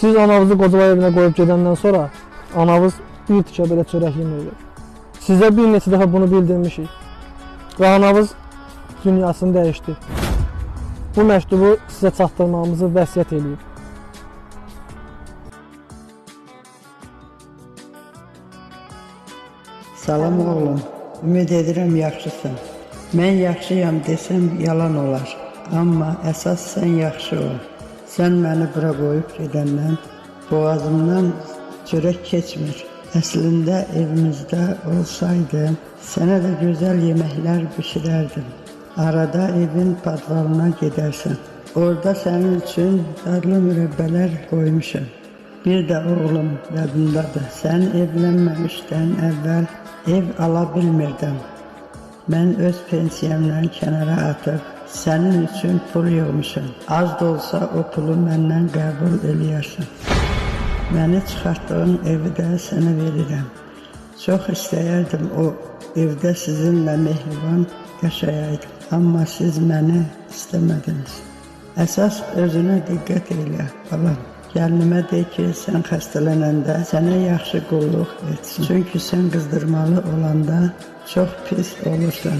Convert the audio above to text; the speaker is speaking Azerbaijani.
Siz anavızı qocalar evinə qoyub gedəndən sonra anavız bir tikə belə çörək yemirdi. Sizə bir neçə dəfə bunu bildirmişik və anavız dünyasını dəyişdi. Bu məktubu sizə çatdırmağımızı vəsiyyət edib. Salam oğlum, ümid edirəm yaxşısan. Mən yaxşıyam desəm yalan olar, amma əsas sən yaxşı ol. Sən məni bura qoyub gedəndən boğazımdan çörək keçmir. Əslində evimizdə olsaydım, sənə də gözəl yeməklər bişirərdim. Arada evin padvalına gedərsən. Orada sənin üçün dadlı mürəbbələr qoymuşam. Bir də oğlum yadındadır, sən evlənməmişdən əvvəl ev ala bilmirdim. Mən öz pensiyamdan kənara atıb, sənin üçün pul yığmışam. Az da olsa o pulu məndən qəbul eləyərsən. Məni çıxartdığın evi də sənə verirəm. Çox istəyərdim o evdə sizinlə mehriban yaşayaydım. Amma siz məni istəmədiniz. Əsas özünə diqqət elə, balam. Gəlinimə de ki, sən xəstələnəndə sənə yaxşı qulluq etsin. Çünki sən qızdırmalı olanda çox pis olursan.